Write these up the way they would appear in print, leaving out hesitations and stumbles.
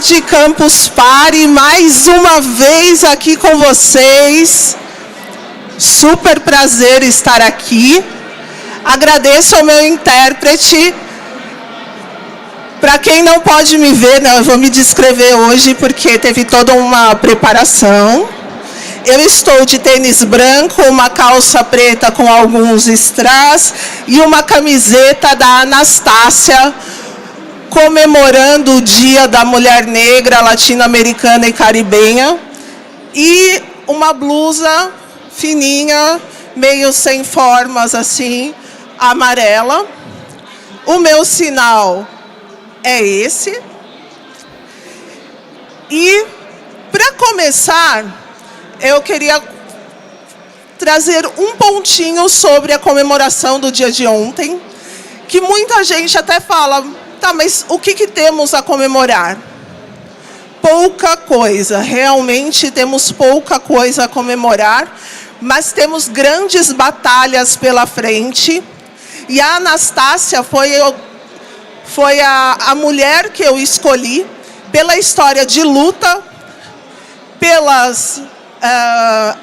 tarde, Campus Party, mais uma vez aqui com vocês. Super prazer estar aqui. Agradeço ao meu intérprete. Para quem não pode me ver, né, eu vou me descrever hoje porque teve toda uma preparação. Eu estou de tênis branco, uma calça preta com alguns strass e uma camiseta da Anastácia, comemorando o Dia da Mulher Negra, Latino-Americana e Caribenha. E uma blusa fininha, meio sem formas assim, amarela. O meu sinal é esse. E, para começar, eu queria trazer um pontinho sobre a comemoração do dia de ontem, que muita gente até fala, tá, mas o que temos a comemorar? Pouca coisa, realmente temos pouca coisa a comemorar, mas temos grandes batalhas pela frente. E a Anastácia foi a mulher que eu escolhi pela história de luta, pelas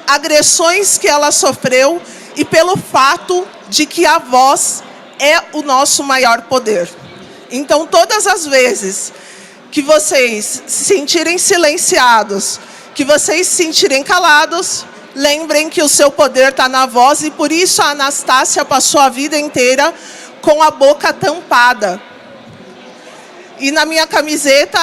agressões que ela sofreu e pelo fato de que a voz é o nosso maior poder. Então, todas as vezes que vocês se sentirem silenciados, que vocês se sentirem calados, lembrem que o seu poder está na voz, e por isso a Anastácia passou a vida inteira com a boca tampada. E na minha camiseta,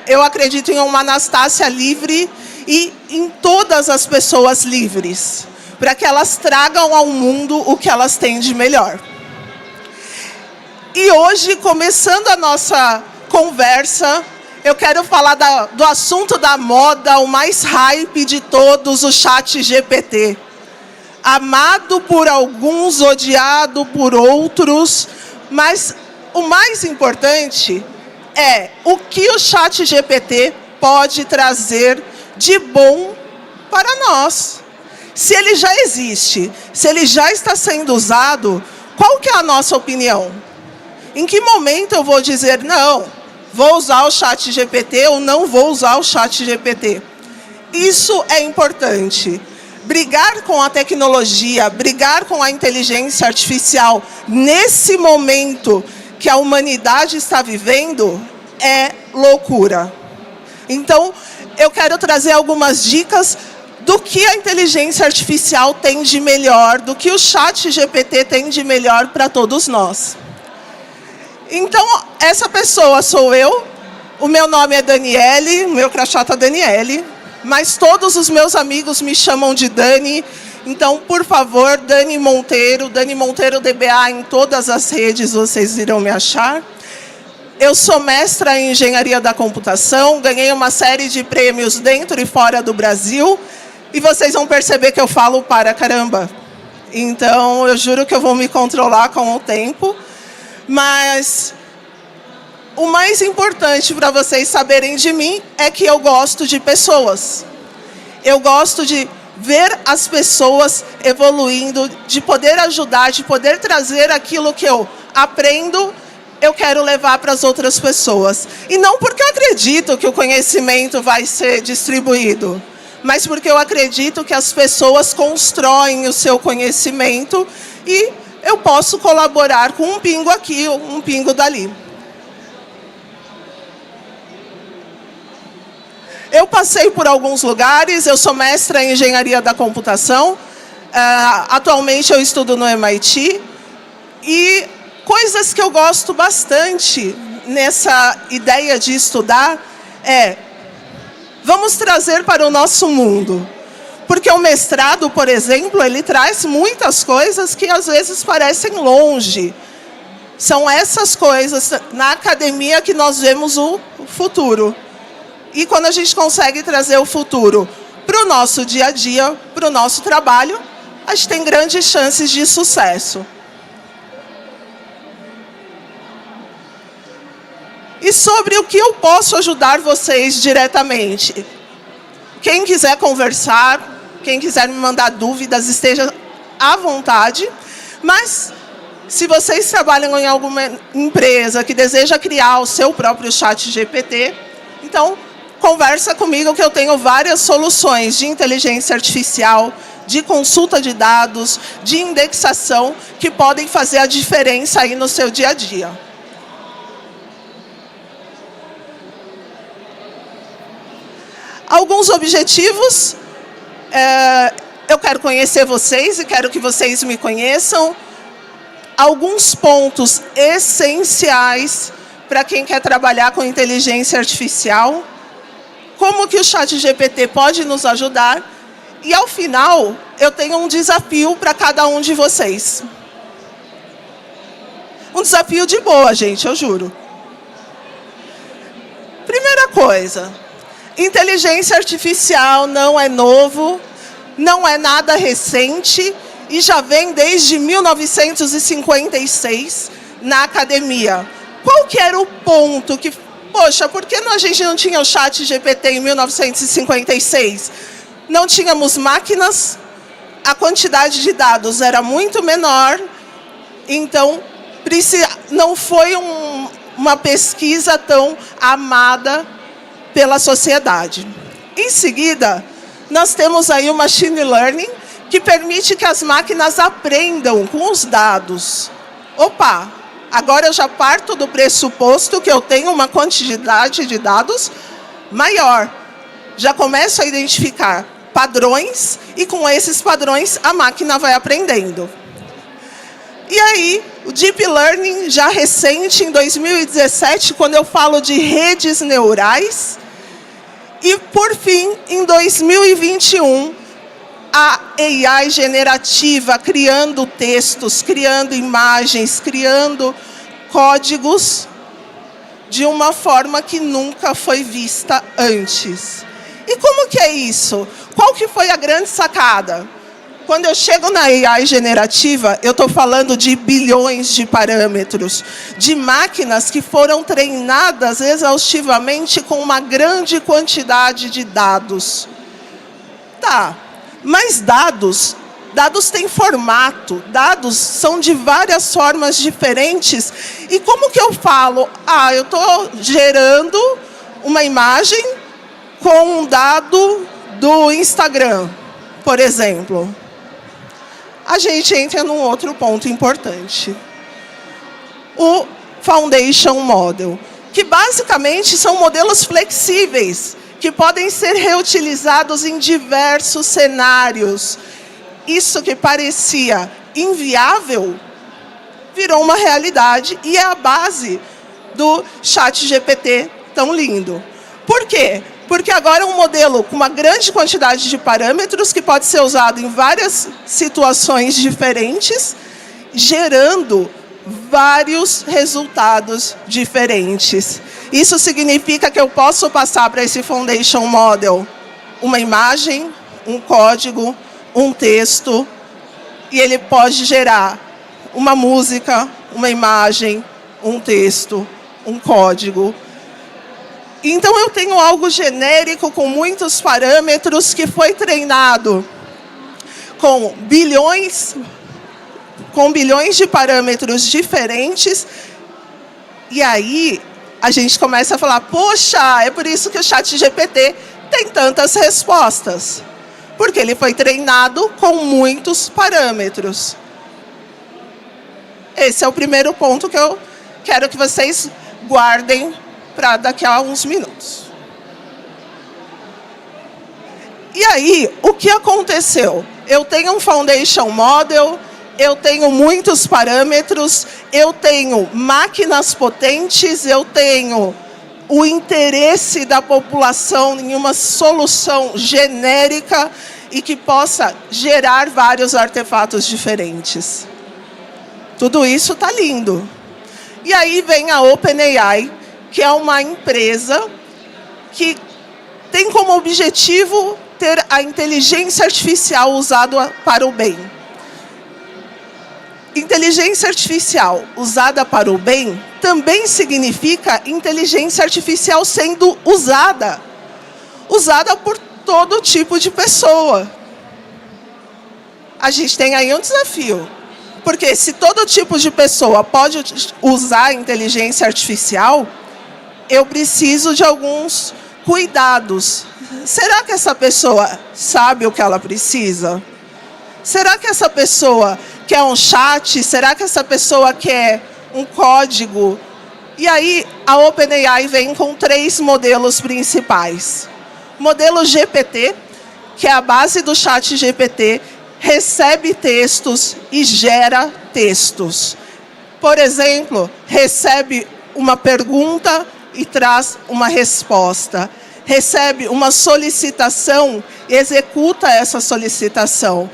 eu acredito em uma Anastácia livre e em todas as pessoas livres, para que elas tragam ao mundo o que elas têm de melhor. E hoje, começando a nossa conversa, eu quero falar do assunto da moda, o mais hype de todos, o ChatGPT. Amado por alguns, odiado por outros, mas o mais importante é o que o ChatGPT pode trazer de bom para nós. Se ele já existe, se ele já está sendo usado, qual que é a nossa opinião? Em que momento eu vou dizer, não, vou usar o ChatGPT ou não vou usar o ChatGPT? Isso é importante. Brigar com a tecnologia, brigar com a inteligência artificial, nesse momento que a humanidade está vivendo, é loucura. Então, eu quero trazer algumas dicas do que a inteligência artificial tem de melhor, do que o ChatGPT tem de melhor para todos nós. Então, essa pessoa sou eu, o meu nome é Daniele, o meu crachá está Daniele, mas todos os meus amigos me chamam de Dani, então, por favor, Dani Monteiro DBA em todas as redes, vocês irão me achar. Eu sou mestra em Engenharia da Computação, ganhei uma série de prêmios dentro e fora do Brasil, e vocês vão perceber que eu falo para caramba. Então, eu juro que eu vou me controlar com o tempo. Mas o mais importante para vocês saberem de mim é que eu gosto de pessoas. Eu gosto de ver as pessoas evoluindo, de poder ajudar, de poder trazer aquilo que eu aprendo, eu quero levar para as outras pessoas. E não porque eu acredito que o conhecimento vai ser distribuído, mas porque eu acredito que as pessoas constroem o seu conhecimento e eu posso colaborar com um pingo aqui, um pingo dali. Eu passei por alguns lugares, eu sou mestra em Engenharia da Computação, atualmente eu estudo no MIT, e coisas que eu gosto bastante nessa ideia de estudar vamos trazer para o nosso mundo. Porque o mestrado, por exemplo, ele traz muitas coisas que às vezes parecem longe. São essas coisas na academia que nós vemos o futuro. E quando a gente consegue trazer o futuro para o nosso dia a dia, para o nosso trabalho, a gente tem grandes chances de sucesso. E sobre o que eu posso ajudar vocês diretamente? Quem quiser conversar, quem quiser me mandar dúvidas, esteja à vontade. Mas, se vocês trabalham em alguma empresa que deseja criar o seu próprio ChatGPT, Então, conversa comigo que eu tenho várias soluções de inteligência artificial, de consulta de dados, de indexação, que podem fazer a diferença aí no seu dia a dia. Alguns objetivos. Eu quero conhecer vocês e quero que vocês me conheçam. Alguns pontos essenciais para quem quer trabalhar com inteligência artificial. Como que o ChatGPT pode nos ajudar? E, ao final, eu tenho um desafio para cada um de vocês. Um desafio de boa, gente, eu juro. Primeira coisa, inteligência artificial não é novo, não é nada recente e já vem desde 1956 na academia. Qual que era o ponto que... Poxa, por que a gente não tinha o ChatGPT em 1956? Não tínhamos máquinas, a quantidade de dados era muito menor, então não foi uma pesquisa tão amada pela sociedade. Em seguida, nós temos aí o Machine Learning, que permite que as máquinas aprendam com os dados. Opa, agora eu já parto do pressuposto que eu tenho uma quantidade de dados maior. Já começo a identificar padrões e, com esses padrões, a máquina vai aprendendo. E aí, o Deep Learning, já recente, em 2017, quando eu falo de redes neurais. E, por fim, em 2021, a AI generativa, criando textos, criando imagens, criando códigos de uma forma que nunca foi vista antes. E como que é isso? Qual que foi a grande sacada? Quando eu chego na AI generativa, eu estou falando de bilhões de parâmetros, de máquinas que foram treinadas exaustivamente com uma grande quantidade de dados. Tá, mas dados têm formato, dados são de várias formas diferentes. E como que eu falo? Eu estou gerando uma imagem com um dado do Instagram, por exemplo. A gente entra num outro ponto importante. O Foundation Model, que basicamente são modelos flexíveis, que podem ser reutilizados em diversos cenários. Isso que parecia inviável, virou uma realidade e é a base do ChatGPT tão lindo. Por quê? Porque agora é um modelo com uma grande quantidade de parâmetros que pode ser usado em várias situações diferentes, gerando vários resultados diferentes. Isso significa que eu posso passar para esse Foundation Model uma imagem, um código, um texto, e ele pode gerar uma música, uma imagem, um texto, um código. Então, eu tenho algo genérico com muitos parâmetros que foi treinado com bilhões de parâmetros diferentes. E aí, a gente começa a falar, poxa, é por isso que o ChatGPT tem tantas respostas. Porque ele foi treinado com muitos parâmetros. Esse é o primeiro ponto que eu quero que vocês guardem para daqui a uns minutos. E aí, o que aconteceu? Eu tenho um Foundation Model, eu tenho muitos parâmetros, eu tenho máquinas potentes, eu tenho o interesse da população em uma solução genérica e que possa gerar vários artefatos diferentes. Tudo isso está lindo. E aí vem a OpenAI, que é uma empresa que tem como objetivo ter a inteligência artificial usada para o bem. Inteligência artificial usada para o bem também significa inteligência artificial sendo usada por todo tipo de pessoa. A gente tem aí um desafio, porque se todo tipo de pessoa pode usar a inteligência artificial, eu preciso de alguns cuidados. Será que essa pessoa sabe o que ela precisa? Será que essa pessoa quer um chat? Será que essa pessoa quer um código? E aí, a OpenAI vem com 3 modelos principais. Modelo GPT, que é a base do chat GPT, recebe textos e gera textos. Por exemplo, recebe uma pergunta e traz uma resposta. Recebe uma solicitação, executa essa solicitação.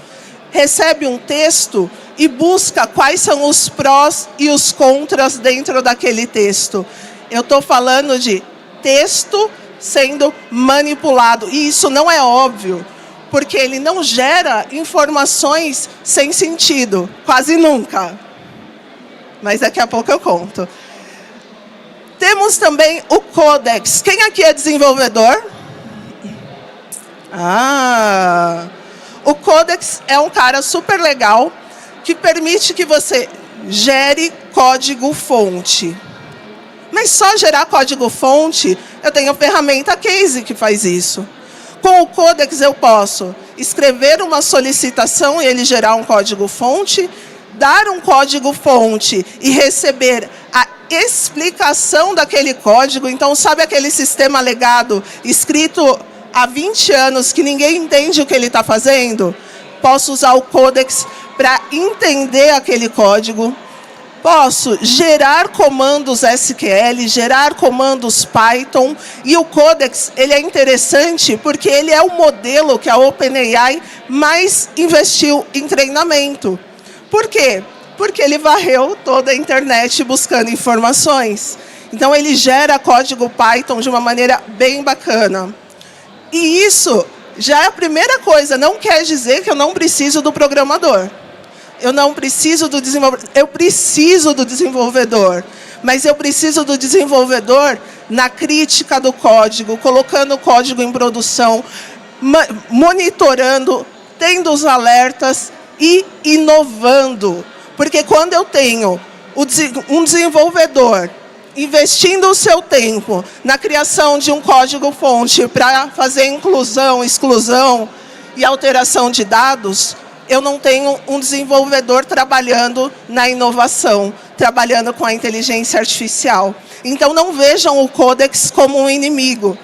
Recebe um texto e busca quais são os prós e os contras dentro daquele texto. Eu estou falando de texto sendo manipulado. E isso não é óbvio, porque ele não gera informações sem sentido, quase nunca. Mas daqui a pouco eu conto. Temos também o Codex. Quem aqui é desenvolvedor? O Codex é um cara super legal que permite que você gere código-fonte. Mas só gerar código-fonte, eu tenho a ferramenta Case que faz isso. Com o Codex eu posso escrever uma solicitação e ele gerar um código-fonte, dar um código-fonte e receber a explicação daquele código. Então, sabe aquele sistema legado escrito há 20 anos que ninguém entende o que ele está fazendo? Posso usar o Codex para entender aquele código. Posso gerar comandos SQL, gerar comandos Python. E o Codex ele é interessante porque ele é o modelo que a OpenAI mais investiu em treinamento. Por quê? Porque ele varreu toda a internet buscando informações. Então, ele gera código Python de uma maneira bem bacana. E isso já é a primeira coisa. Não quer dizer que eu não preciso do programador. Eu não preciso do desenvolvedor. Eu preciso do desenvolvedor. Mas eu preciso do desenvolvedor na crítica do código, colocando o código em produção, monitorando, tendo os alertas e inovando. Porque quando eu tenho um desenvolvedor investindo o seu tempo na criação de um código-fonte para fazer inclusão, exclusão e alteração de dados, eu não tenho um desenvolvedor trabalhando na inovação, trabalhando com a inteligência artificial. Então, não vejam o Codex como um inimigo.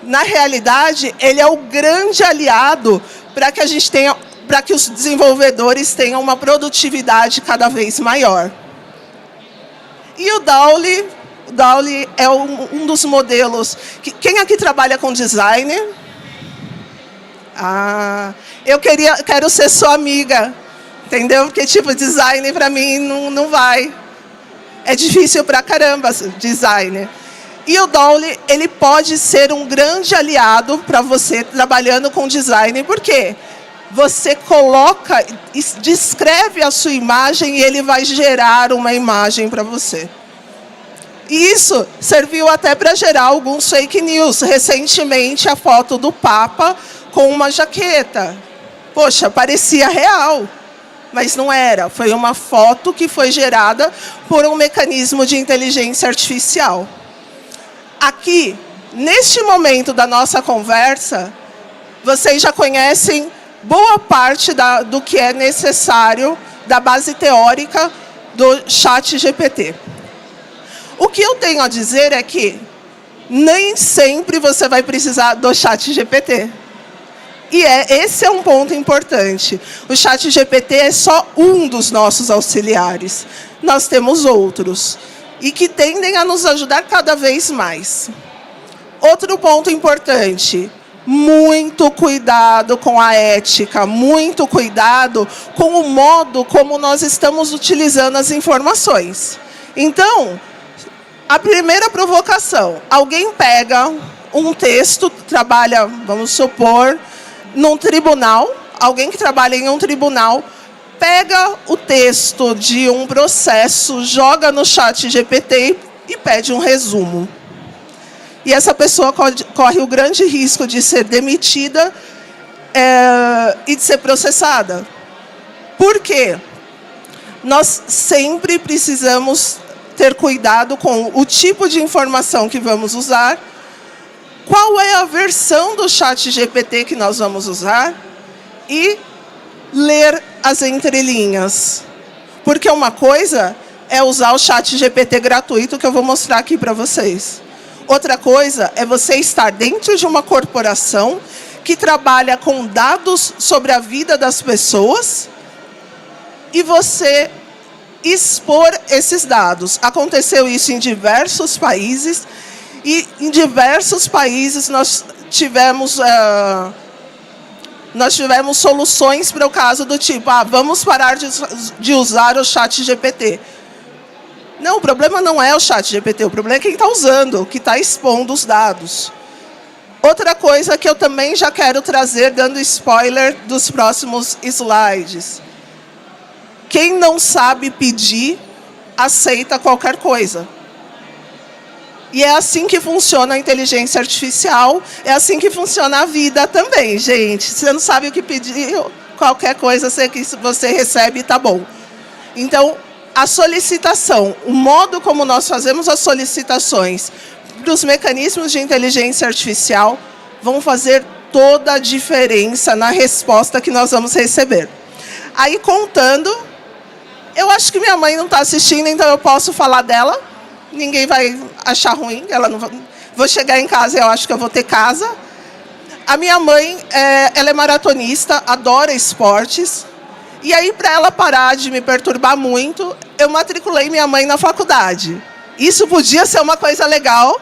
Na realidade, ele é o grande aliado para que a gente tenha, para que os desenvolvedores tenham uma produtividade cada vez maior. E o DALL-E é um dos modelos. Quem aqui trabalha com design? Eu quero ser sua amiga, entendeu? Porque, tipo, design para mim não vai. É difícil pra caramba, design. E o DALL-E, ele pode ser um grande aliado para você trabalhando com design. Por quê? Você coloca, descreve a sua imagem e ele vai gerar uma imagem para você. E isso serviu até para gerar alguns fake news. Recentemente, a foto do Papa com uma jaqueta. Poxa, parecia real, mas não era. Foi uma foto que foi gerada por um mecanismo de inteligência artificial. Aqui, neste momento da nossa conversa, vocês já conhecem boa parte do que é necessário da base teórica do ChatGPT. O que eu tenho a dizer é que nem sempre você vai precisar do ChatGPT. E esse é um ponto importante. O ChatGPT é só um dos nossos auxiliares. Nós temos outros. E que tendem a nos ajudar cada vez mais. Outro ponto importante. Muito cuidado com a ética. Muito cuidado com o modo como nós estamos utilizando as informações. Então, a primeira provocação. Alguém pega um texto, trabalha, vamos supor, num tribunal, alguém que trabalha em um tribunal, pega o texto de um processo, joga no ChatGPT e pede um resumo. E essa pessoa corre o grande risco de ser demitida e de ser processada. Por quê? Nós sempre precisamos ter cuidado com o tipo de informação que vamos usar, qual é a versão do ChatGPT que nós vamos usar e ler as entrelinhas. Porque uma coisa é usar o ChatGPT gratuito, que eu vou mostrar aqui para vocês. Outra coisa é você estar dentro de uma corporação que trabalha com dados sobre a vida das pessoas e você expor esses dados. Aconteceu isso em diversos países e em diversos países nós tivemos soluções para o caso do tipo, vamos parar de usar o ChatGPT. Não, o problema não é o ChatGPT, o problema é quem está usando, que está expondo os dados. Outra coisa que eu também já quero trazer, dando spoiler dos próximos slides. Quem não sabe pedir, aceita qualquer coisa. E é assim que funciona a inteligência artificial, é assim que funciona a vida também, gente. Se você não sabe o que pedir, qualquer coisa que você recebe está bom. Então, a solicitação, o modo como nós fazemos as solicitações para os mecanismos de inteligência artificial vão fazer toda a diferença na resposta que nós vamos receber. Aí, contando, eu acho que minha mãe não está assistindo, então eu posso falar dela. Ninguém vai achar ruim. Vou chegar em casa e eu acho que eu vou ter casa. A minha mãe, ela é maratonista, adora esportes. E aí, para ela parar de me perturbar muito, eu matriculei minha mãe na faculdade. Isso podia ser uma coisa legal,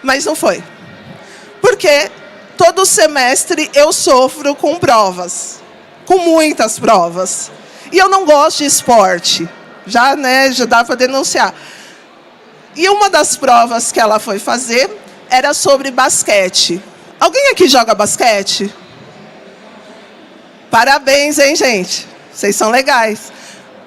mas não foi. Porque todo semestre eu sofro com provas, com muitas provas. E eu não gosto de esporte, já dá para denunciar. E uma das provas que ela foi fazer era sobre basquete. Alguém aqui joga basquete? Parabéns, hein, gente? Vocês são legais.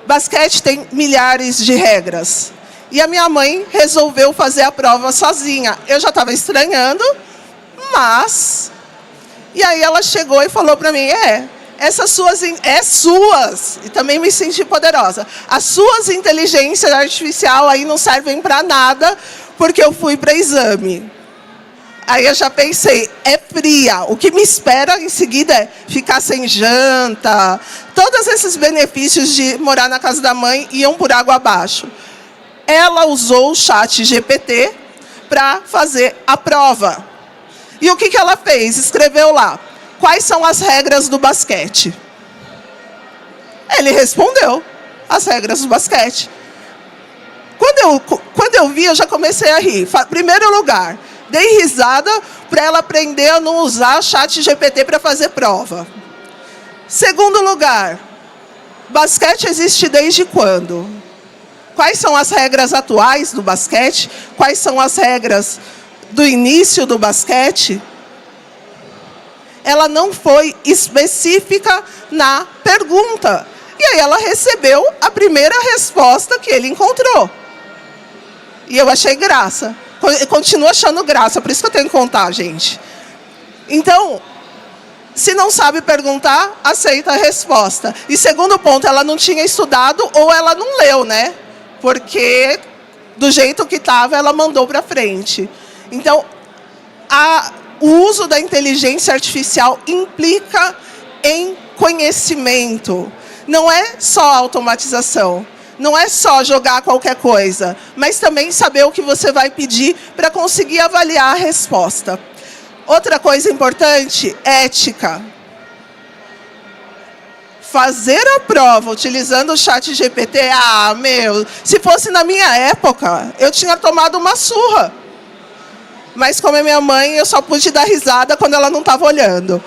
Basquete tem milhares de regras. E a minha mãe resolveu fazer a prova sozinha. Eu já estava estranhando, mas... E aí ela chegou e falou para mim, essas suas... E também me senti poderosa. As suas inteligências artificiais aí não servem para nada, porque eu fui para exame. Aí eu já pensei, é fria. O que me espera em seguida é ficar sem janta. Todos esses benefícios de morar na casa da mãe iam por água abaixo. Ela usou o ChatGPT para fazer a prova. E o que ela fez? Escreveu lá, quais são as regras do basquete? Ele respondeu, as regras do basquete. Quando eu vi, eu já comecei a rir. Primeiro lugar, dei risada para ela aprender a não usar ChatGPT para fazer prova. Segundo lugar, basquete existe desde quando? Quais são as regras atuais do basquete? Quais são as regras do início do basquete? Ela não foi específica na pergunta. E aí ela recebeu a primeira resposta que ele encontrou. E eu achei graça. Eu continuo achando graça, por isso que eu tenho que contar, gente. Então, se não sabe perguntar, aceita a resposta. E segundo ponto, ela não tinha estudado ou ela não leu, né? Porque, do jeito que estava, ela mandou para frente. Então, o uso da inteligência artificial implica em conhecimento. Não é só automatização. Não é só jogar qualquer coisa, mas também saber o que você vai pedir para conseguir avaliar a resposta. Outra coisa importante, ética. Fazer a prova utilizando o ChatGPT, se fosse na minha época, eu tinha tomado uma surra. Mas como é minha mãe, eu só pude dar risada quando ela não estava olhando.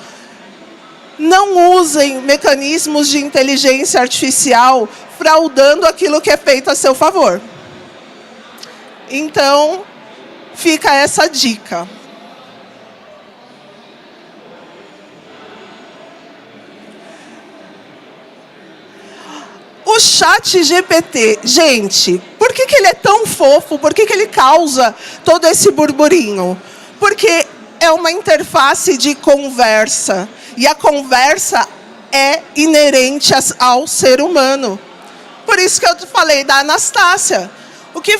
Não usem mecanismos de inteligência artificial fraudando aquilo que é feito a seu favor. Então, fica essa dica. O ChatGPT, gente, por que ele é tão fofo? Por que ele causa todo esse burburinho? Porque é uma interface de conversa. E a conversa é inerente ao ser humano. Por isso que eu falei da Anastácia. O que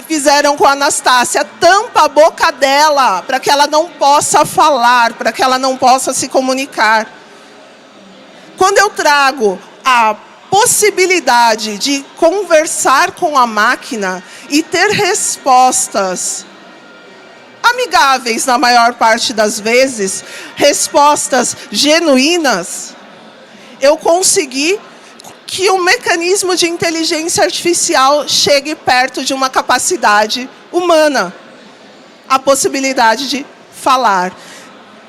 fizeram com a Anastácia? Tampa a boca dela, para que ela não possa falar, para que ela não possa se comunicar. Quando eu trago a possibilidade de conversar com a máquina e ter respostas amigáveis na maior parte das vezes, respostas genuínas, eu consegui que o mecanismo de inteligência artificial chegue perto de uma capacidade humana, a possibilidade de falar.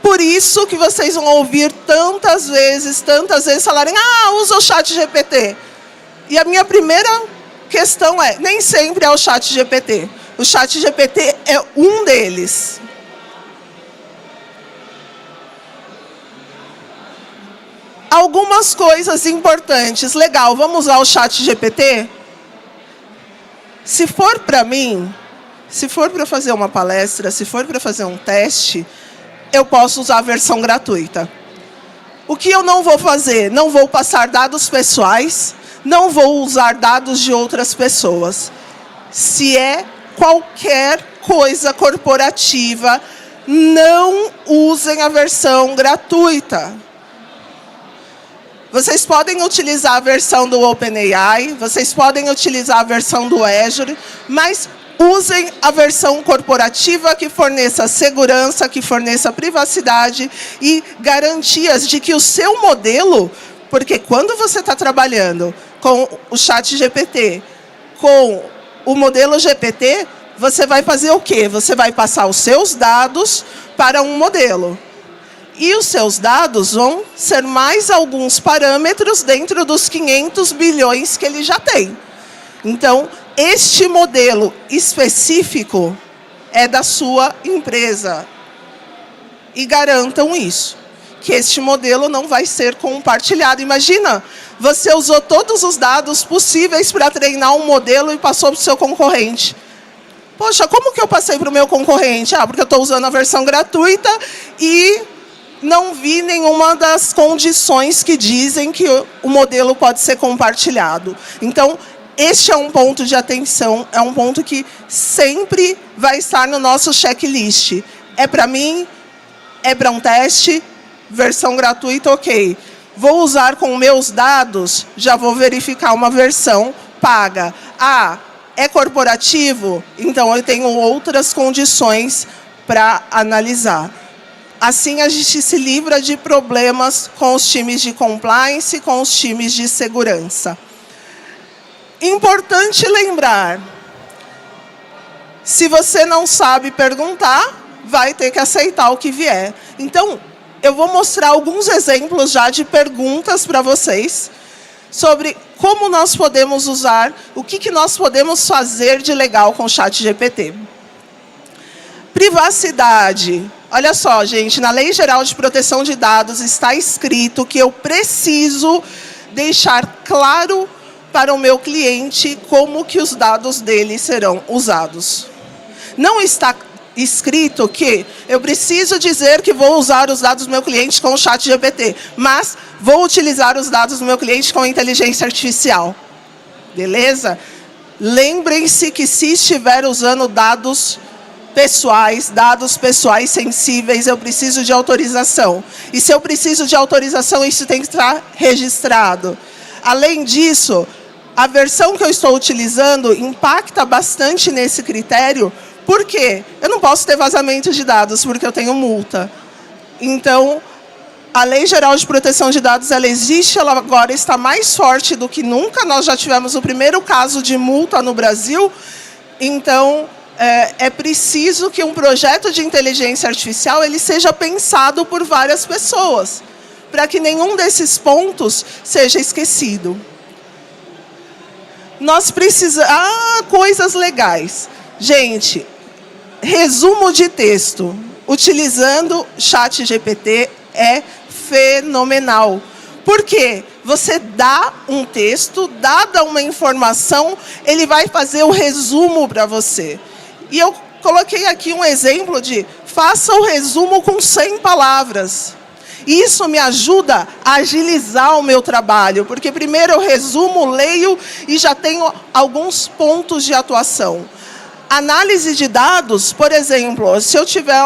Por isso que vocês vão ouvir tantas vezes falarem, usa o ChatGPT. E a minha primeira questão é, nem sempre é o ChatGPT. O ChatGPT é um deles. Algumas coisas importantes. Legal, vamos usar o ChatGPT? Se for para mim, se for para fazer uma palestra, se for para fazer um teste, eu posso usar a versão gratuita. O que eu não vou fazer? Não vou passar dados pessoais, não vou usar dados de outras pessoas. Se é qualquer coisa corporativa, não usem a versão gratuita. Vocês podem utilizar a versão do OpenAI, vocês podem utilizar a versão do Azure, mas usem a versão corporativa que forneça segurança, que forneça privacidade e garantias de que o seu modelo, porque quando você está trabalhando com o ChatGPT, com o modelo GPT, você vai fazer o quê? Você vai passar os seus dados para um modelo. E os seus dados vão ser mais alguns parâmetros dentro dos 500 bilhões que ele já tem. Então, este modelo específico é da sua empresa. E garantam isso, que este modelo não vai ser compartilhado. Imagina, você usou todos os dados possíveis para treinar um modelo e passou para o seu concorrente. Poxa, como que eu passei para o meu concorrente? Porque eu estou usando a versão gratuita e não vi nenhuma das condições que dizem que o modelo pode ser compartilhado. Então, este é um ponto de atenção, é um ponto que sempre vai estar no nosso checklist. É para mim, é para um teste, versão gratuita, ok. Vou usar com meus dados, já vou verificar uma versão paga. É corporativo? Então, eu tenho outras condições para analisar. Assim, a gente se livra de problemas com os times de compliance, com os times de segurança. Importante lembrar, se você não sabe perguntar, vai ter que aceitar o que vier. Então, eu vou mostrar alguns exemplos já de perguntas para vocês, sobre como nós podemos usar, o que nós podemos fazer de legal com o ChatGPT. Privacidade. Olha só, gente, na Lei Geral de Proteção de Dados está escrito que eu preciso deixar claro para o meu cliente como que os dados dele serão usados. Não está escrito que eu preciso dizer que vou usar os dados do meu cliente com o ChatGPT, mas vou utilizar os dados do meu cliente com inteligência artificial. Beleza? Lembrem-se que se estiver usando dados pessoais sensíveis, eu preciso de autorização. E se eu preciso de autorização, isso tem que estar registrado. Além disso, a versão que eu estou utilizando impacta bastante nesse critério. Por quê? Eu não posso ter vazamento de dados, porque eu tenho multa. Então, a Lei Geral de Proteção de Dados, ela existe, ela agora está mais forte do que nunca. Nós já tivemos o primeiro caso de multa no Brasil. Então, é preciso que um projeto de inteligência artificial ele seja pensado por várias pessoas, para que nenhum desses pontos seja esquecido. Nós precisamos... coisas legais. Gente, resumo de texto, utilizando ChatGPT é fenomenal. Por quê? Você dá um texto, dada uma informação, ele vai fazer o resumo para você. E eu coloquei aqui um exemplo de faça o resumo com 100 palavras. E isso me ajuda a agilizar o meu trabalho, porque primeiro eu resumo, leio e já tenho alguns pontos de atuação. Análise de dados, por exemplo, se eu tiver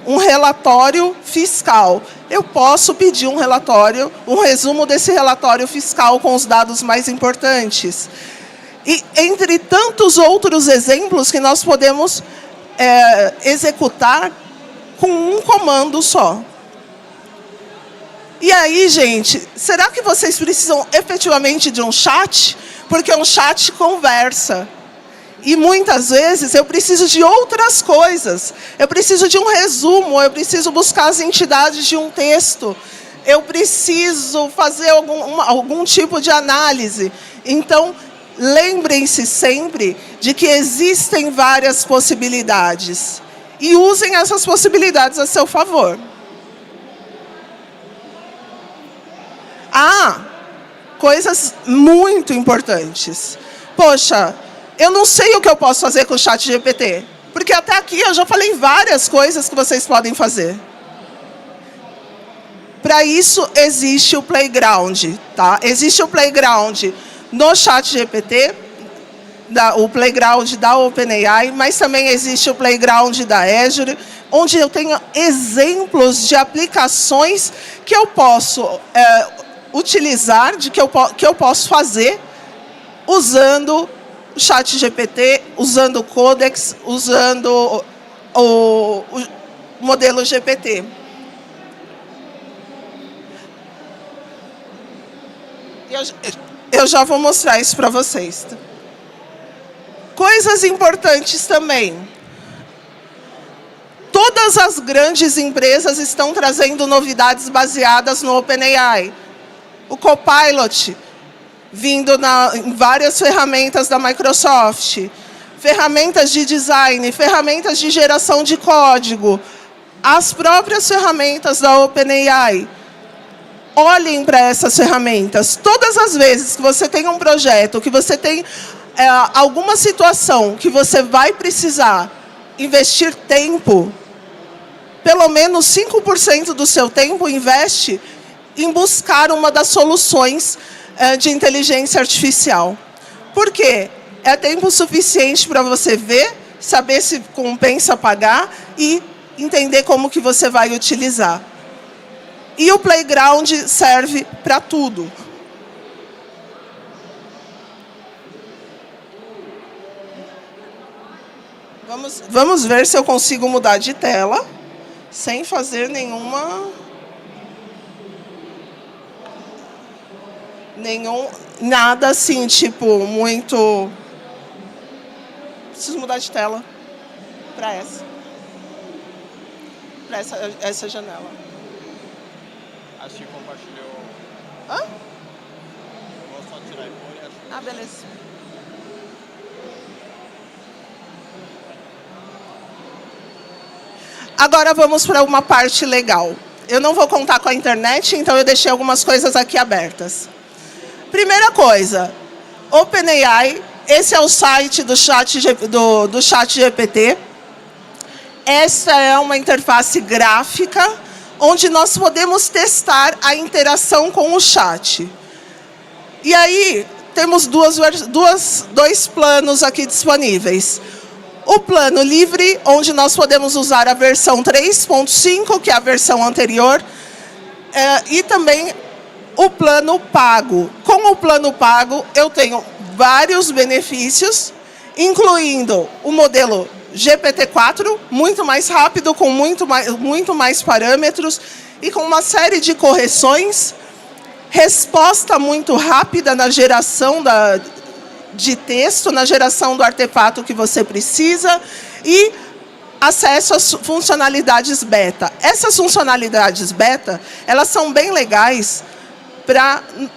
um relatório fiscal, eu posso pedir um relatório, um resumo desse relatório fiscal com os dados mais importantes. E entre tantos outros exemplos que nós podemos executar com um comando só. E aí, gente, será que vocês precisam efetivamente de um chat? Porque um chat conversa. E muitas vezes eu preciso de outras coisas. Eu preciso de um resumo, eu preciso buscar as entidades de um texto. Eu preciso fazer algum tipo de análise. Então, lembrem-se sempre de que existem várias possibilidades. E usem essas possibilidades a seu favor. Coisas muito importantes. Poxa, eu não sei o que eu posso fazer com o ChatGPT, porque até aqui eu já falei várias coisas que vocês podem fazer. Para isso existe o Playground, tá? Existe o Playground no ChatGPT, o Playground da OpenAI, mas também existe o Playground da Azure, onde eu tenho exemplos de aplicações que eu posso utilizar, que eu posso fazer usando o ChatGPT, usando o Codex, usando o modelo GPT. Eu já vou mostrar isso para vocês. Coisas importantes também. Todas as grandes empresas estão trazendo novidades baseadas no OpenAI. O Copilot, vindo em várias ferramentas da Microsoft, ferramentas de design, ferramentas de geração de código, as próprias ferramentas da OpenAI. Olhem para essas ferramentas. Todas as vezes que você tem um projeto, que você tem alguma situação que você vai precisar investir tempo, pelo menos 5% do seu tempo investe em buscar uma das soluções de inteligência artificial. Por quê? É tempo suficiente para você ver, saber se compensa pagar e entender como que você vai utilizar. E o Playground serve para tudo. Vamos ver se eu consigo mudar de tela sem fazer nada assim, tipo, muito... Preciso mudar de tela para essa janela. Acho que compartilhou. Hã? Vou só tirar e pôr e acho que... Beleza. Agora vamos para uma parte legal. Eu não vou contar com a internet, então eu deixei algumas coisas aqui abertas. Primeira coisa, OpenAI, esse é o site do ChatGPT. Essa é uma interface gráfica onde nós podemos testar a interação com o chat. E aí, temos dois planos aqui disponíveis. O plano livre, onde nós podemos usar a versão 3.5, que é a versão anterior, e também o plano pago. Com o plano pago, eu tenho vários benefícios, incluindo o modelo GPT-4, muito mais rápido, com muito mais parâmetros e com uma série de correções, resposta muito rápida na geração de texto, na geração do artefato que você precisa e acesso às funcionalidades beta. Essas funcionalidades beta, elas são bem legais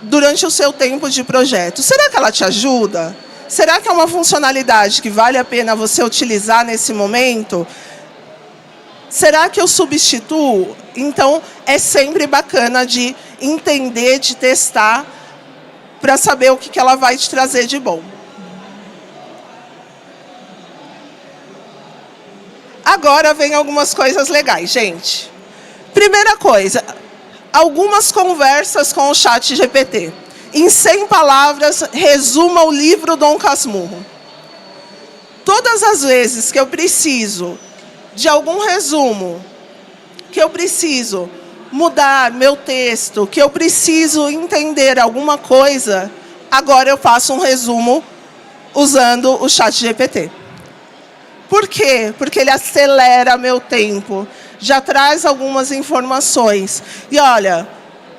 durante o seu tempo de projeto. Será que ela te ajuda? Será que é uma funcionalidade que vale a pena você utilizar nesse momento? Será que eu substituo? Então, é sempre bacana de entender, de testar, para saber o que ela vai te trazer de bom. Agora vem algumas coisas legais, gente. Primeira coisa, Algumas conversas com o ChatGPT. Em 100 palavras, resuma o livro Dom Casmurro. Todas as vezes que eu preciso de algum resumo, que eu preciso mudar meu texto, que eu preciso entender alguma coisa, agora eu faço um resumo usando o ChatGPT. Por quê? Porque ele acelera meu tempo, já traz algumas informações. E olha,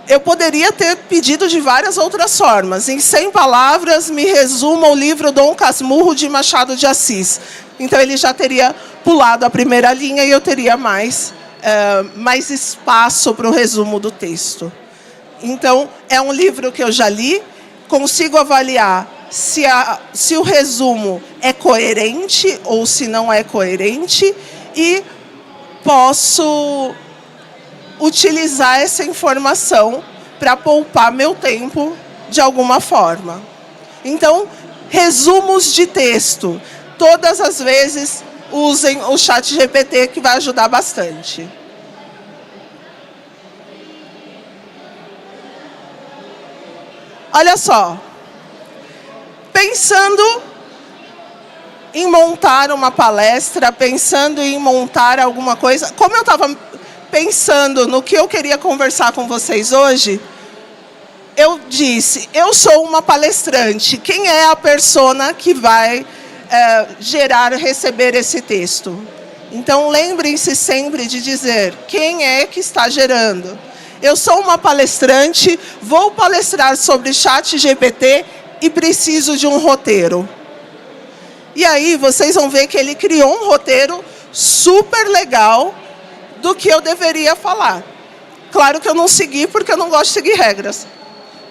eu poderia ter pedido de várias outras formas. Em 100 palavras, me resuma o livro Dom Casmurro de Machado de Assis. Então, ele já teria pulado a primeira linha e eu teria mais espaço para o resumo do texto. Então, é um livro que eu já li, consigo avaliar se o resumo é coerente ou se não é coerente e posso utilizar essa informação para poupar meu tempo de alguma forma. Então, resumos de texto. Todas as vezes usem o ChatGPT, que vai ajudar bastante. Olha só. Pensando em montar uma palestra, pensando em montar alguma coisa, como eu estava pensando no que eu queria conversar com vocês hoje, eu disse, eu sou uma palestrante. Quem é a persona que vai receber esse texto? Então, lembrem-se sempre de dizer quem é que está gerando. Eu sou uma palestrante, vou palestrar sobre ChatGPT e preciso de um roteiro. E aí, vocês vão ver que ele criou um roteiro super legal do que eu deveria falar. Claro que eu não segui, porque eu não gosto de seguir regras.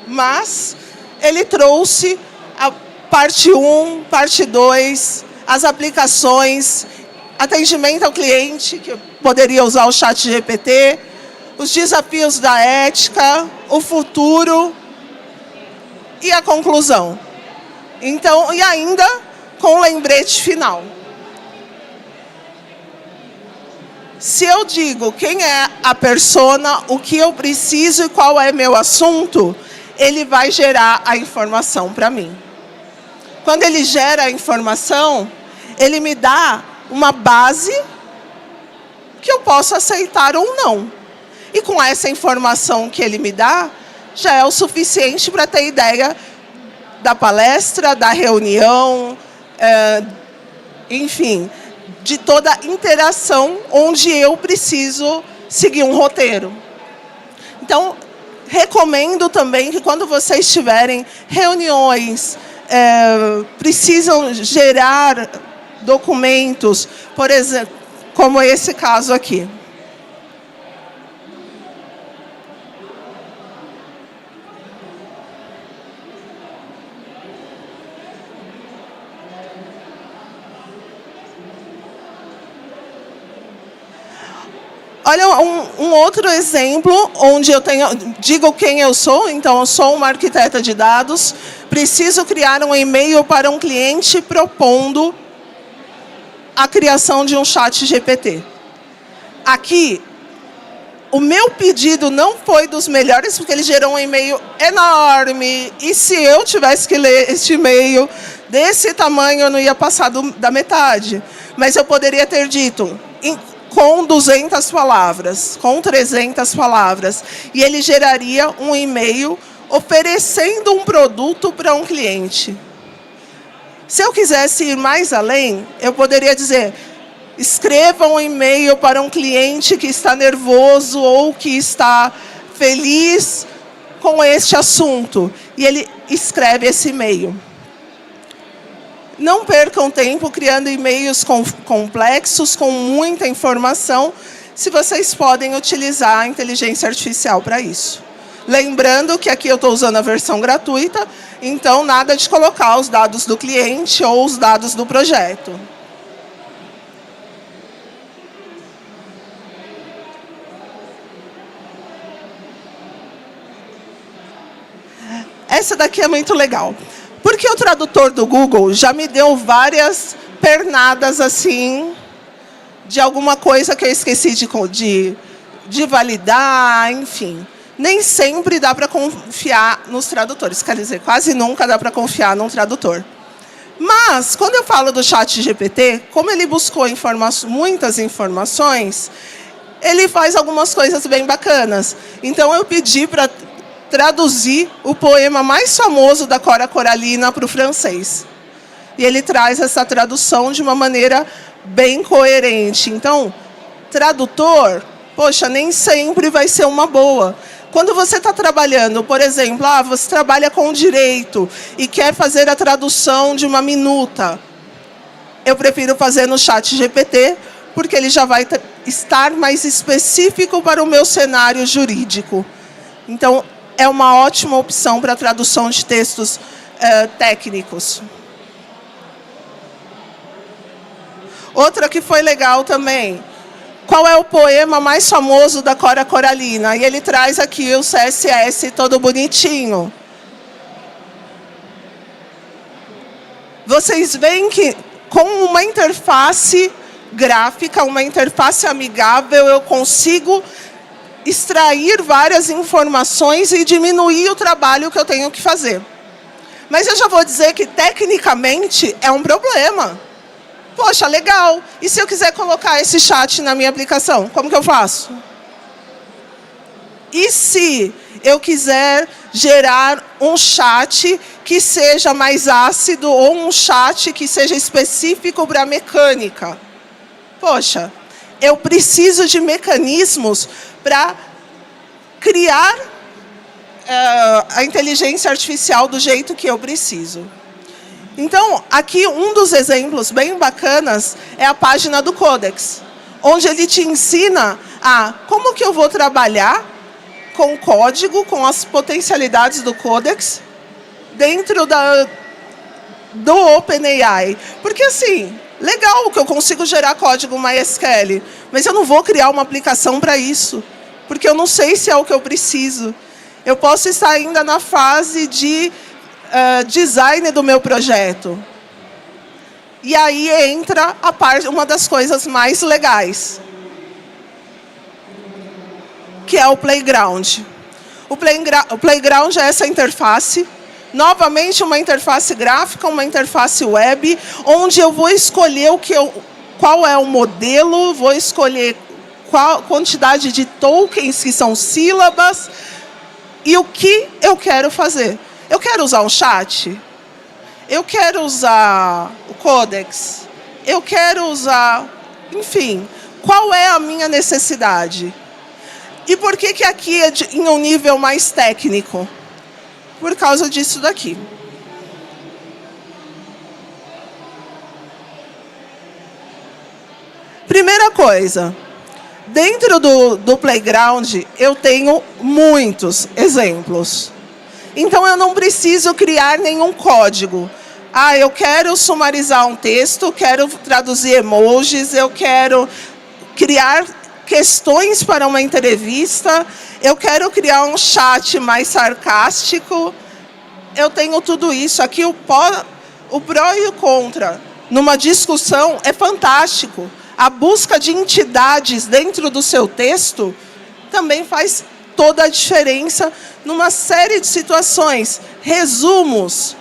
Mas ele trouxe a parte 1, parte 2, as aplicações, atendimento ao cliente, que eu poderia usar o ChatGPT, os desafios da ética, o futuro e a conclusão. Então, e ainda com o lembrete final. Se eu digo quem é a persona, o que eu preciso e qual é meu assunto, ele vai gerar a informação para mim. Quando ele gera a informação, ele me dá uma base que eu posso aceitar ou não. E com essa informação que ele me dá, já é o suficiente para ter ideia da palestra, da reunião, enfim, de toda a interação onde eu preciso seguir um roteiro. Então, recomendo também que quando vocês tiverem reuniões, precisam gerar documentos, por exemplo, como esse caso aqui. Olha, um outro exemplo, onde eu digo quem eu sou. Então, eu sou uma arquiteta de dados, preciso criar um e-mail para um cliente propondo a criação de um ChatGPT. Aqui, o meu pedido não foi dos melhores, porque ele gerou um e-mail enorme, e se eu tivesse que ler este e-mail desse tamanho, eu não ia passar da metade. Mas eu poderia ter dito com 200 palavras, com 300 palavras. E ele geraria um e-mail oferecendo um produto para um cliente. Se eu quisesse ir mais além, eu poderia dizer, escreva um e-mail para um cliente que está nervoso ou que está feliz com este assunto. E ele escreve esse e-mail. Não percam tempo criando e-mails complexos, com muita informação, se vocês podem utilizar a inteligência artificial para isso. Lembrando que aqui eu estou usando a versão gratuita, então nada de colocar os dados do cliente ou os dados do projeto. Essa daqui é muito legal. Porque o tradutor do Google já me deu várias pernadas assim, de alguma coisa que eu esqueci de validar, enfim. nem sempre dá para confiar nos tradutores. Quer dizer, quase nunca dá para confiar num tradutor. Mas, quando eu falo do ChatGPT, como ele buscou muitas informações, ele faz algumas coisas bem bacanas. Então, eu pedi para traduzir o poema mais famoso da Cora Coralina para o francês. E ele traz essa tradução de uma maneira bem coerente. Então, tradutor, poxa, nem sempre vai ser uma boa. Quando você está trabalhando, por exemplo, você trabalha com direito e quer fazer a tradução de uma minuta, eu prefiro fazer no ChatGPT, porque ele já vai estar mais específico para o meu cenário jurídico. Então, é uma ótima opção para a tradução de textos técnicos. Outra que foi legal também. Qual é o poema mais famoso da Cora Coralina? E ele traz aqui o CSS todo bonitinho. Vocês veem que com uma interface gráfica, uma interface amigável, eu consigo extrair várias informações e diminuir o trabalho que eu tenho que fazer. Mas eu já vou dizer que, tecnicamente, é um problema. Poxa, legal. E se eu quiser colocar esse chat na minha aplicação, como que eu faço? E se eu quiser gerar um chat que seja mais ácido ou um chat que seja específico para a mecânica? Poxa, eu preciso de mecanismos para criar a inteligência artificial do jeito que eu preciso. Então, aqui um dos exemplos bem bacanas é a página do Codex, onde ele te ensina como que eu vou trabalhar com código, com as potencialidades do Codex, dentro do OpenAI. Porque, assim, legal que eu consigo gerar código MySQL, mas eu não vou criar uma aplicação para isso, porque eu não sei se é o que eu preciso. Eu posso estar ainda na fase de design do meu projeto. E aí entra uma das coisas mais legais, que é o Playground. O Playground é essa interface, novamente uma interface gráfica, uma interface web, onde eu vou escolher qual é o modelo, vou escolher qual quantidade de tokens, que são sílabas, e o que eu quero fazer. Eu quero usar um chat? Eu quero usar o Codex? Eu quero usar... Enfim, qual é a minha necessidade? E por que aqui é em um nível mais técnico? Por causa disso daqui. Primeira coisa, dentro do Playground, eu tenho muitos exemplos. Então, eu não preciso criar nenhum código. Eu quero sumarizar um texto, quero traduzir emojis, eu quero criar questões para uma entrevista, eu quero criar um chat mais sarcástico. Eu tenho tudo isso. Aqui o pró e o contra, numa discussão, é fantástico. A busca de entidades dentro do seu texto também faz toda a diferença numa série de situações. Resumos,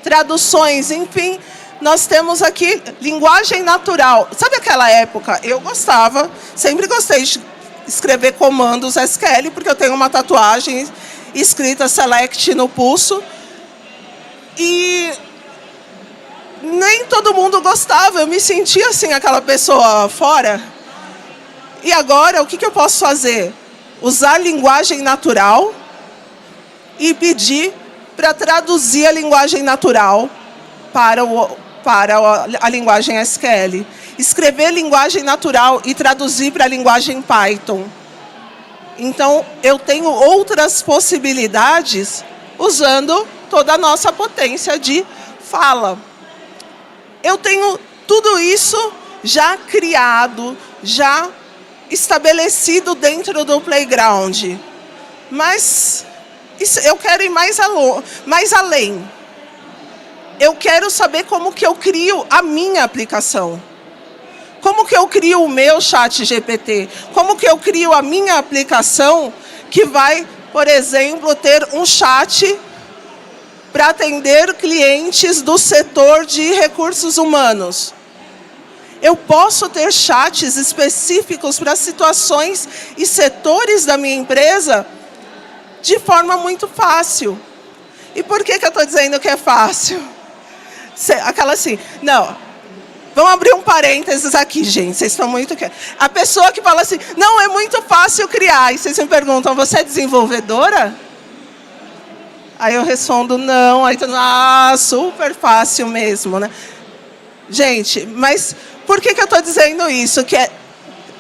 traduções, enfim, nós temos aqui linguagem natural. Sabe aquela época? Eu sempre gostei de escrever comandos SQL, porque eu tenho uma tatuagem escrita Select no pulso. E nem todo mundo gostava, eu me sentia assim, aquela pessoa fora. E agora, o que eu posso fazer? Usar linguagem natural e pedir para traduzir a linguagem natural para a linguagem SQL. Escrever linguagem natural e traduzir para a linguagem Python. Então, eu tenho outras possibilidades usando toda a nossa potência de fala. Eu tenho tudo isso já criado, já estabelecido dentro do Playground. Mas eu quero ir mais além. Eu quero saber como que eu crio a minha aplicação. Como que eu crio o meu ChatGPT? Como que eu crio a minha aplicação que vai, por exemplo, ter um chat para atender clientes do setor de recursos humanos. Eu posso ter chats específicos para situações e setores da minha empresa de forma muito fácil. E por que eu estou dizendo que é fácil? Aquela assim, não, vamos abrir um parênteses aqui, gente, vocês estão muito... A pessoa que fala assim, não, é muito fácil criar, e vocês me perguntam, você é desenvolvedora? Aí eu respondo, não, aí todo mundo, super fácil mesmo, né? Gente, mas por que eu estou dizendo isso? Que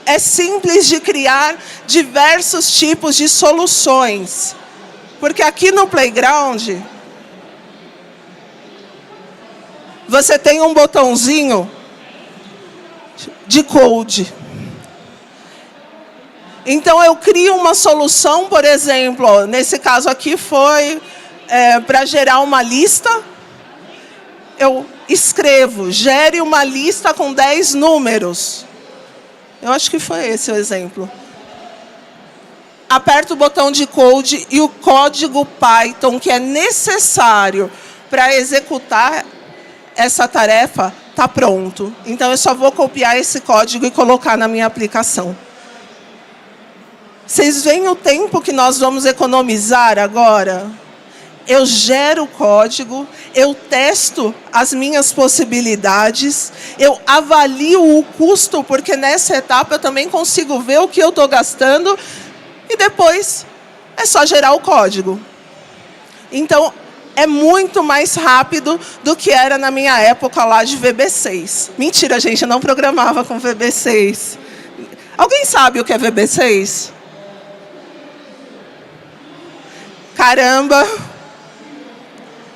é simples de criar diversos tipos de soluções. Porque aqui no Playground, você tem um botãozinho de code. Então, eu crio uma solução, por exemplo, nesse caso aqui foi para gerar uma lista. Eu escrevo, gere uma lista com 10 números. Eu acho que foi esse o exemplo. Aperto o botão de code e o código Python que é necessário para executar essa tarefa está pronto. Então, eu só vou copiar esse código e colocar na minha aplicação. Vocês veem o tempo que nós vamos economizar agora? Eu gero o código, eu testo as minhas possibilidades, eu avalio o custo, porque nessa etapa eu também consigo ver o que eu estou gastando e depois é só gerar o código. Então, é muito mais rápido do que era na minha época lá de VB6. Mentira, gente, eu não programava com VB6. Alguém sabe o que é VB6? Caramba!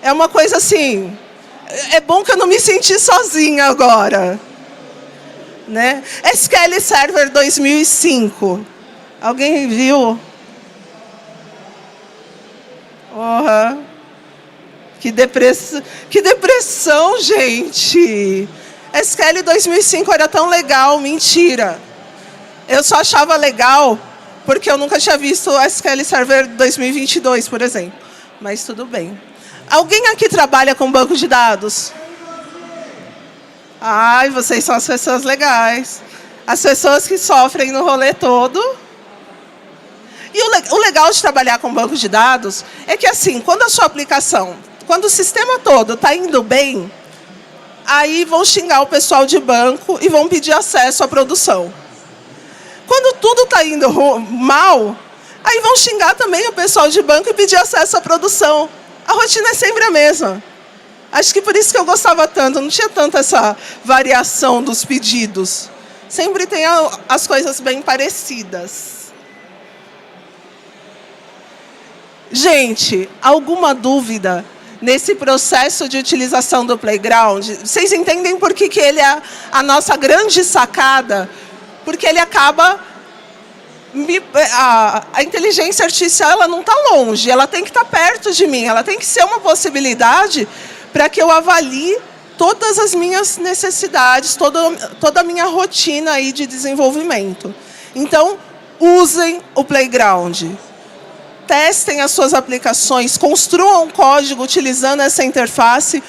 É uma coisa assim... É bom que eu não me senti sozinha agora. Né? SQL Server 2005. Alguém viu? Uhum. Que depressão, gente. SQL 2005 era tão legal, mentira. Eu só achava legal porque eu nunca tinha visto o SQL Server 2022, por exemplo. Mas tudo bem. Alguém aqui trabalha com banco de dados? Ai, vocês são as pessoas legais. As pessoas que sofrem no rolê todo. E o legal de trabalhar com banco de dados é que, assim, quando a sua aplicação, quando o sistema todo está indo bem, aí vão xingar o pessoal de banco e vão pedir acesso à produção. Quando tudo está indo mal, aí vão xingar também o pessoal de banco e pedir acesso à produção. A rotina é sempre a mesma. Acho que por isso que eu gostava tanto, não tinha tanta essa variação dos pedidos. Sempre tem as coisas bem parecidas. Gente, alguma dúvida nesse processo de utilização do Playground? Vocês entendem por que ele é a nossa grande sacada? Porque ele acaba... A inteligência artificial ela não está longe, ela tem que estar perto de mim, ela tem que ser uma possibilidade para que eu avalie todas as minhas necessidades, toda a minha rotina aí de desenvolvimento. Então, usem o Playground. Testem as suas aplicações, construam um código utilizando essa interface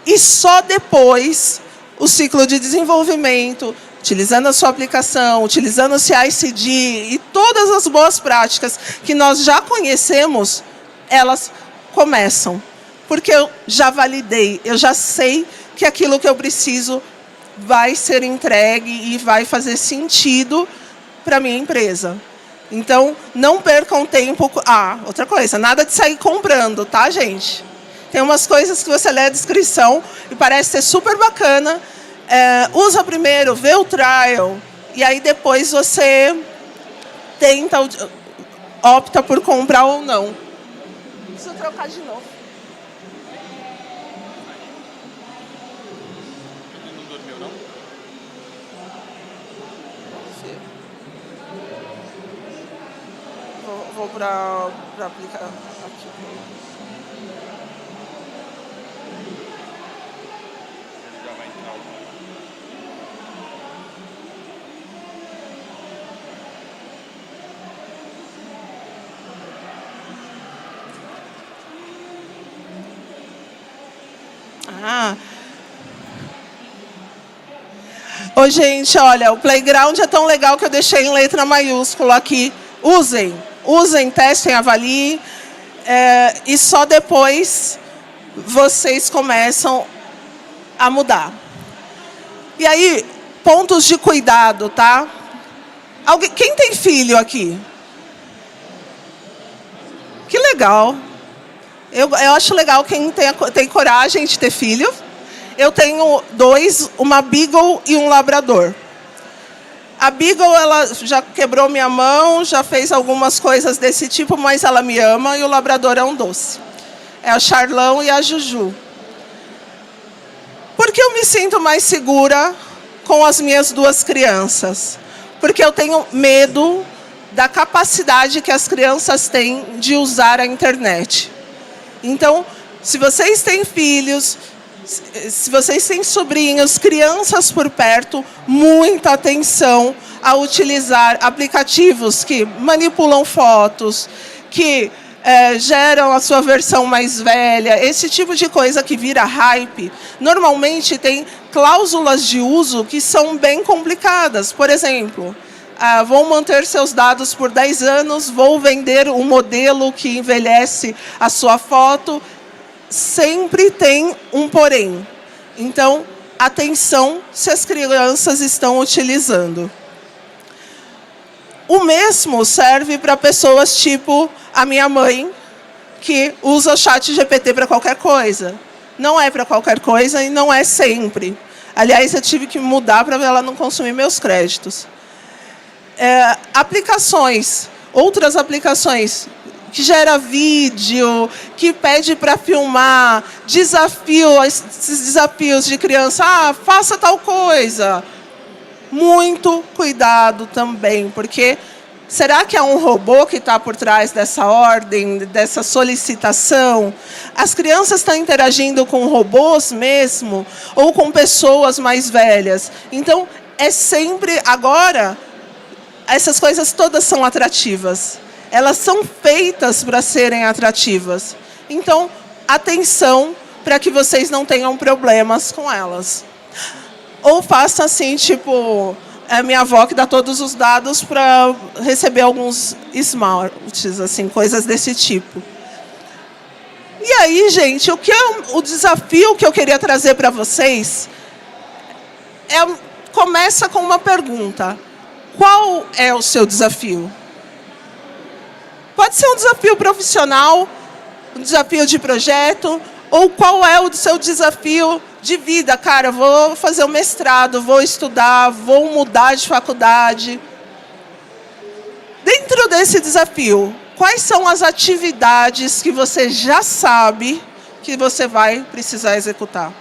e só depois o ciclo de desenvolvimento, utilizando a sua aplicação, utilizando o CI/CD e todas as boas práticas que nós já conhecemos, elas começam. Porque eu já validei, eu já sei que aquilo que eu preciso vai ser entregue e vai fazer sentido para a minha empresa. Então, não percam tempo... outra coisa, nada de sair comprando, tá, gente? Tem umas coisas que você lê a descrição e parece ser super bacana. Usa primeiro, vê o trial, e aí depois você opta por comprar ou não. Preciso trocar de novo. Ele não dormiu, não? Vou para aplicar aqui. Ele já vai entrar. Ô, gente, olha, o playground é tão legal que eu deixei em letra maiúscula aqui. Usem, testem, avaliem. E só depois vocês começam a mudar. E aí, pontos de cuidado, tá? Quem tem filho aqui? Que legal. Eu acho legal quem tem coragem de ter filho. Eu tenho 2, uma Beagle e um Labrador. A Beagle, ela já quebrou minha mão, já fez algumas coisas desse tipo, mas ela me ama, e o Labrador é um doce. É o Charlão e a Juju. Por que eu me sinto mais segura com as minhas 2 crianças? Porque eu tenho medo da capacidade que as crianças têm de usar a internet. Então, se vocês têm filhos, se vocês têm sobrinhos, crianças por perto, muita atenção a utilizar aplicativos que manipulam fotos, que geram a sua versão mais velha, esse tipo de coisa que vira hype. Normalmente tem cláusulas de uso que são bem complicadas. Por exemplo, vou manter seus dados por 10 anos, vou vender um modelo que envelhece a sua foto. Sempre tem um porém. Então, atenção se as crianças estão utilizando. O mesmo serve para pessoas tipo a minha mãe, que usa o ChatGPT para qualquer coisa. Não é para qualquer coisa e não é sempre. Aliás, eu tive que mudar para ela não consumir meus créditos. Outras aplicações que gera vídeo, que pede para filmar, esses desafios de criança, faça tal coisa. Muito cuidado também, porque será que é um robô que está por trás dessa ordem, dessa solicitação? As crianças estão interagindo com robôs mesmo, ou com pessoas mais velhas? Então, é sempre, agora, essas coisas todas são atrativas. Elas são feitas para serem atrativas. Então, atenção para que vocês não tenham problemas com elas. Ou faça assim, tipo, a minha avó que dá todos os dados para receber alguns esmaltes, assim, coisas desse tipo. E aí, gente, o desafio que eu queria trazer para vocês começa com uma pergunta. Qual é o seu desafio? Pode ser um desafio profissional, um desafio de projeto, ou qual é o seu desafio de vida? Cara, vou fazer o mestrado, vou estudar, vou mudar de faculdade. Dentro desse desafio, quais são as atividades que você já sabe que você vai precisar executar?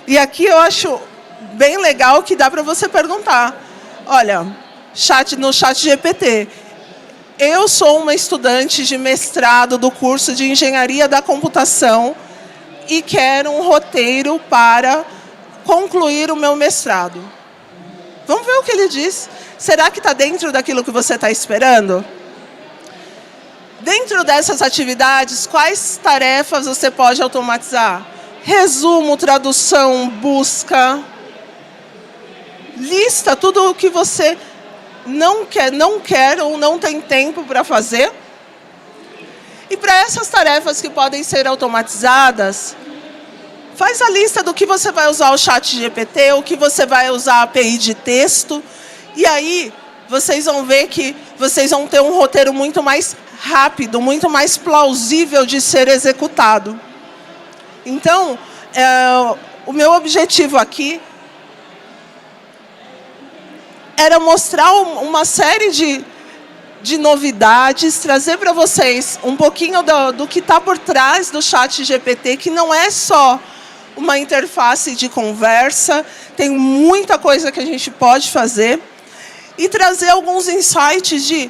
E aqui eu acho bem legal que dá para você perguntar. Olha, no ChatGPT. Eu sou uma estudante de mestrado do curso de Engenharia da Computação e quero um roteiro para concluir o meu mestrado. Vamos ver o que ele diz. Será que está dentro daquilo que você está esperando? Dentro dessas atividades, quais tarefas você pode automatizar? Resumo, tradução, busca. Lista tudo o que você não quer ou não tem tempo para fazer. E para essas tarefas que podem ser automatizadas, faz a lista do que você vai usar o ChatGPT, o que você vai usar a API de texto. E aí, vocês vão ver que vocês vão ter um roteiro muito mais rápido, muito mais plausível de ser executado. Então, o meu objetivo aqui era mostrar uma série de novidades, trazer para vocês um pouquinho do que está por trás do ChatGPT, que não é só uma interface de conversa, tem muita coisa que a gente pode fazer, e trazer alguns insights de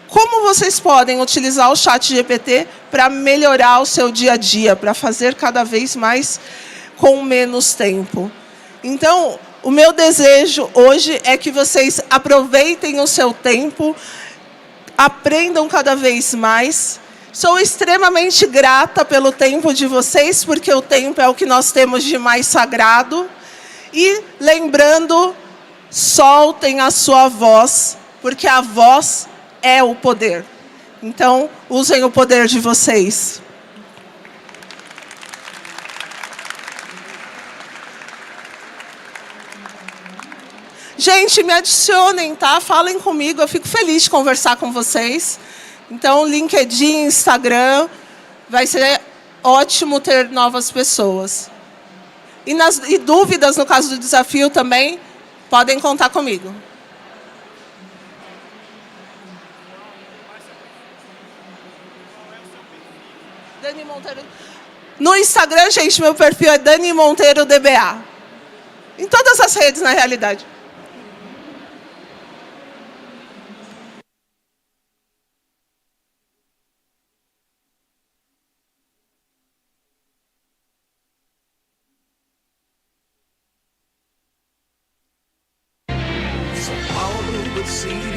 como vocês podem utilizar o ChatGPT para melhorar o seu dia a dia, para fazer cada vez mais com menos tempo. Então, o meu desejo hoje é que vocês aproveitem o seu tempo, aprendam cada vez mais, Sou extremamente grata pelo tempo de vocês, porque o tempo é o que nós temos de mais sagrado. E lembrando, soltem a sua voz, porque a voz é o poder. Então, usem o poder de vocês. Gente, me adicionem, tá? Falem comigo, eu fico feliz de conversar com vocês. Então, LinkedIn, Instagram, vai ser ótimo ter novas pessoas. E dúvidas, no caso do desafio também, podem contar comigo. Dani Monteiro. No Instagram, gente, meu perfil é Dani Monteiro DBA. Em todas as redes, na realidade.